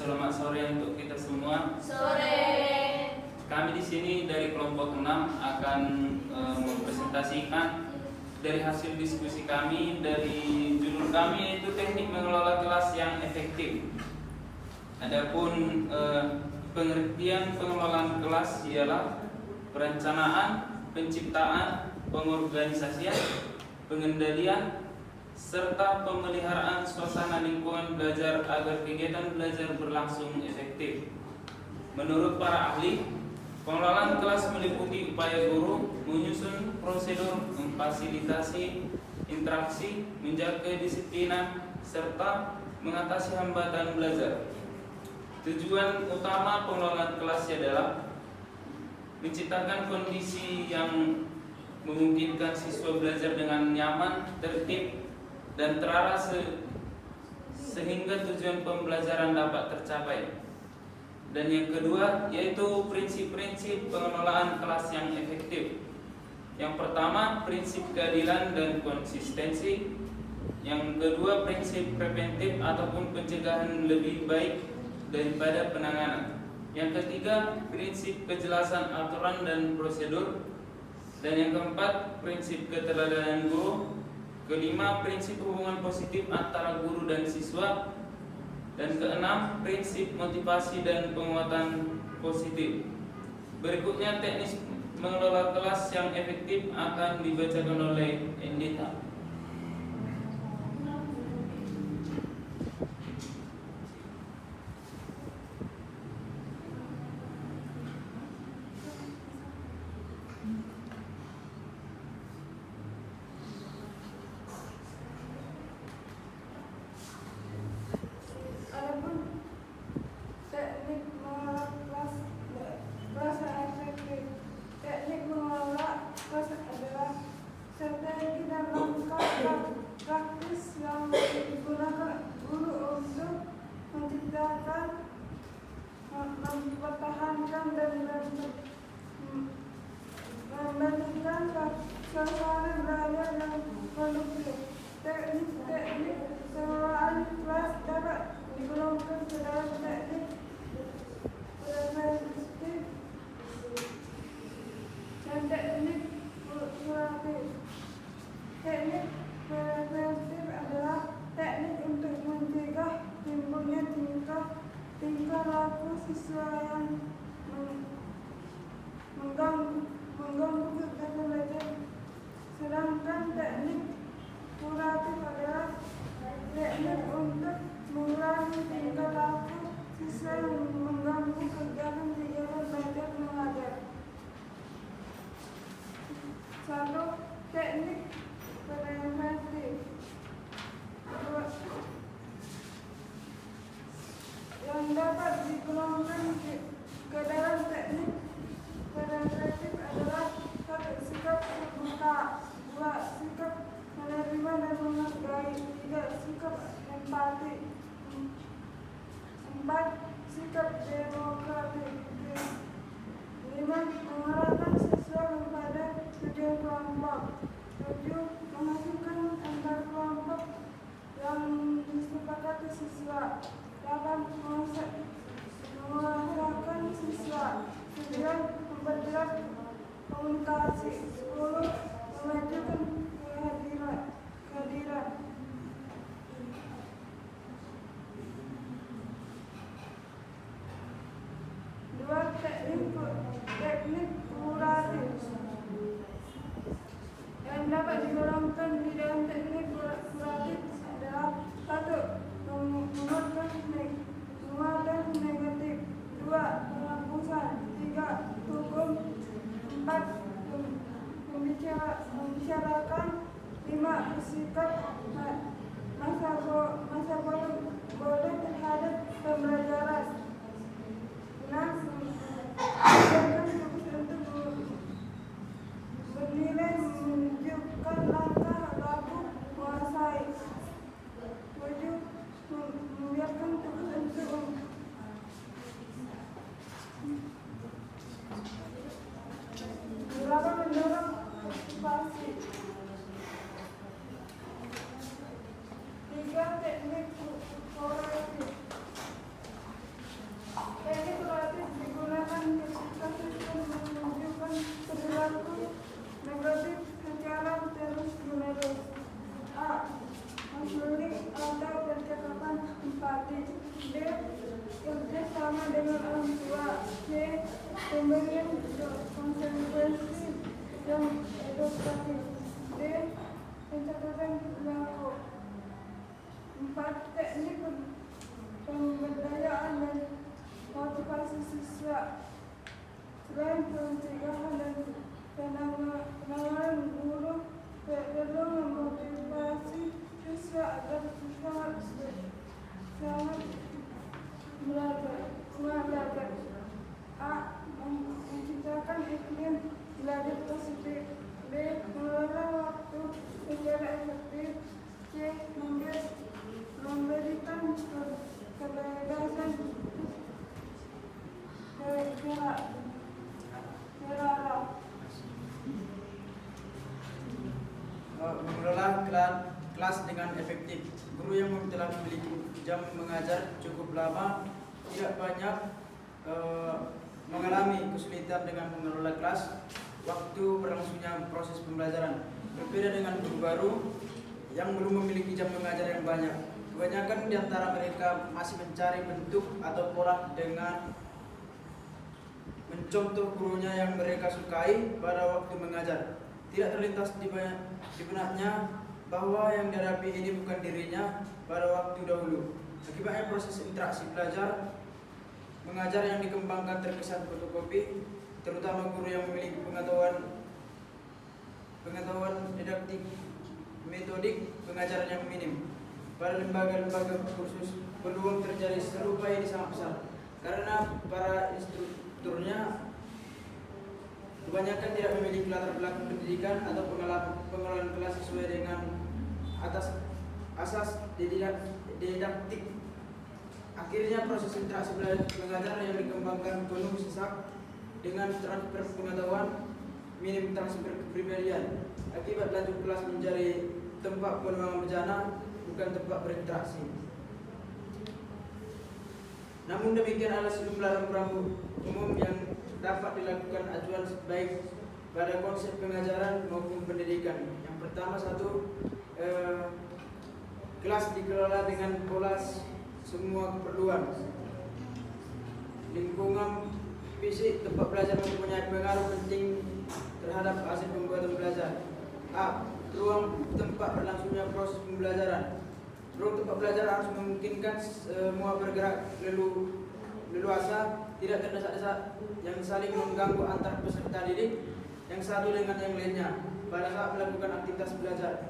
selamat sore untuk kita semua. Sore. Kami di sini dari kelompok 6 akan mempresentasikan dari hasil diskusi kami dari judul kami, yaitu teknik mengelola kelas yang efektif. Adapun pengertian pengelolaan kelas ialah perencanaan, penciptaan, pengorganisasian, pengendalian, serta pemeliharaan suasana lingkungan belajar agar kegiatan belajar berlangsung efektif. Menurut para ahli, pengelolaan kelas meliputi upaya guru menyusun prosedur, memfasilitasi interaksi, menjaga kedisiplinan, serta mengatasi hambatan belajar. Tujuan utama pengelolaan kelas adalah menciptakan kondisi yang memungkinkan siswa belajar dengan nyaman, tertib, dan terarah sehingga tujuan pembelajaran dapat tercapai. Dan yang kedua yaitu prinsip-prinsip pengelolaan kelas yang efektif. Yang pertama, prinsip keadilan dan konsistensi. Yang kedua, prinsip preventif ataupun pencegahan lebih baik daripada penanganan. Yang ketiga, prinsip kejelasan aturan dan prosedur. Dan yang keempat, prinsip keteladanan guru. Kelima, prinsip hubungan positif antara guru dan siswa. Dan keenam, prinsip motivasi dan penguatan positif. Berikutnya, teknis mengelola kelas yang efektif akan dibacakan oleh Endita. Mempertahankan dan memberikan suasana belajar yang produktif. Teknik pengelolaan kelas dapat digolongkan ke dalam teknik preventif dan teknik kuratif. Teknik preventif adalah teknik untuk mencegah timbulnya tingkah laku siswa yang mengganggu kegiatan belajar. Sedangkan teknik kuratif adalah teknik untuk mengurangi tingkah laku siswa yang mengganggu kegiatan belajar mengajar. 1. Teknik preventif yang dapat digolongkan ke dalam teknik preventif adalah 1. Sikap terbuka, 2. Sikap menerima dan menghargai, 3. Sikap empati, 4. Sikap demokratik, 5. Mengarahkan siswa kepada tujuan kelompok, 7. Menghasilkan antar kelompok yang disepakati siswa, 8. Menguasai siswa, 9. Memperjelas komunikasi, 10. Memajukan kehadiran. 2. Teknik kuratif yang dapat digolongkan di dalam teknik kuratif adalah 1. Menguatkan negatif, 2. Penghapusan, 3. Hukum, 4. Membicarakan, 5. Bersikap masa boleh terhadap pembelajaran, 6. Menjaga fokus untuk pemberian konsekuensi yang edukatif. D. Pencatatan perilaku. 4. Teknik pemberdayaan dan motivasi siswa. Selain pencegahan dan penanganan, guru perlu memotivasi siswa agar semangat belajar. A. Menciptakan iklim belajar positif. B. Mengelola waktu secara efektif. C. Memberikan kebebasan bergerak. Mengelola kelas dengan efektif. Guru yang telah memiliki jam mengajar cukup lama tidak banyak mengalami kesulitan dengan mengelola kelas waktu berlangsungnya proses pembelajaran. Berbeda dengan guru baru yang belum memiliki jam mengajar yang banyak. Kebanyakan di antara mereka masih mencari bentuk atau pola dengan mencontoh gurunya yang mereka sukai pada waktu mengajar. Tidak terlintas di benaknya bahwa yang dihadapi ini bukan dirinya pada waktu dahulu. Akibatnya proses interaksi belajar mengajar yang dikembangkan terkesan fotokopi, terutama guru yang memiliki pengetahuan didaktik metodik pengajaran yang minim. Pada lembaga-lembaga kursus peluang terjadi serupa ini sangat besar karena para instrukturnya kebanyakan tidak memiliki latar belakang pendidikan atau pengelolaan kelas sesuai dengan asas didaktik. Akhirnya proses interaksi belajar mengajar yang dikembangkan penuh sesak dengan transfer pengetahuan, minim transfer kepribadian. Akibat lanjut kelas menjadi tempat pengembangan bencana, bukan tempat berinteraksi. Namun demikian ada sejumlah rambu-rambu umum yang dapat dilakukan acuan baik pada konsep pengajaran maupun pendidikan. Yang pertama, kelas dikelola dengan pola semua keperluan. Lingkungan fisik tempat belajar mempunyai pengaruh penting terhadap hasil pembuatan belajar. A. Ruang tempat berlangsungnya proses pembelajaran. Ruang tempat belajar harus memungkinkan semua bergerak leluasa, tidak terdesak-desak yang saling mengganggu antar peserta didik yang satu dengan yang lainnya pada saat melakukan aktivitas belajar.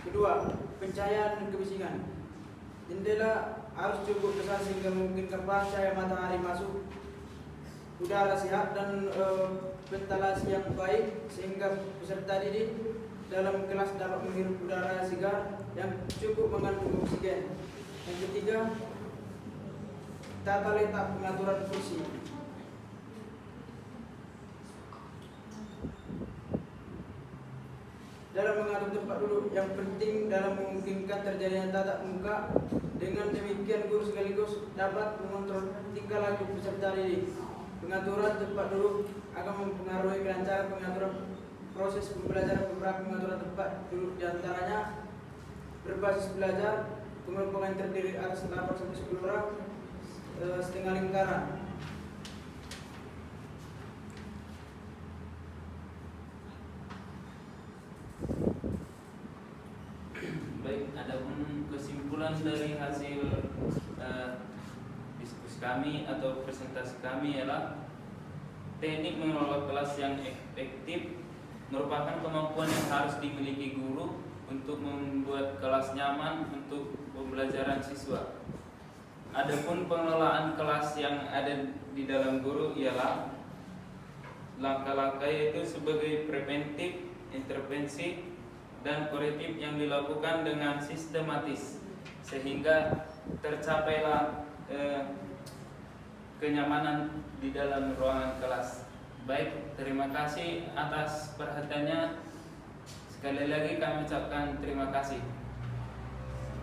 Kedua, pencahayaan dan kebisingan. Jendela harus cukup besar sehingga memungkinkan cahaya matahari masuk, udara sehat dan ventilasi yang baik sehingga peserta didik dalam kelas dapat menghirup udara segar yang cukup mengandung oksigen. Yang ketiga, tata letak pengaturan kursi. Dalam mengatur tempat duduk yang penting dalam memungkinkan terjadinya tatap muka. Dengan demikian guru sekaligus dapat mengontrol tingkah laku peserta didik. Pengaturan tempat duduk akan mempengaruhi kelancaran pengaturan proses pembelajaran. Beberapa pengaturan tempat duduk diantaranya berbasis belajar, pengelompokan terdiri atas 8-10 orang, setengah lingkaran. Baik, adapun kesimpulan dari hasil diskusi kami atau presentasi kami ialah teknik mengelola kelas yang efektif merupakan kemampuan yang harus dimiliki guru untuk membuat kelas nyaman untuk pembelajaran siswa. Adapun pengelolaan kelas yang ada di dalam guru ialah langkah-langkah yaitu sebagai preventif, intervensi, dan korektif yang dilakukan dengan sistematis sehingga tercapailah kenyamanan di dalam ruangan kelas. Baik, terima kasih atas perhatiannya. Sekali lagi kami ucapkan terima kasih.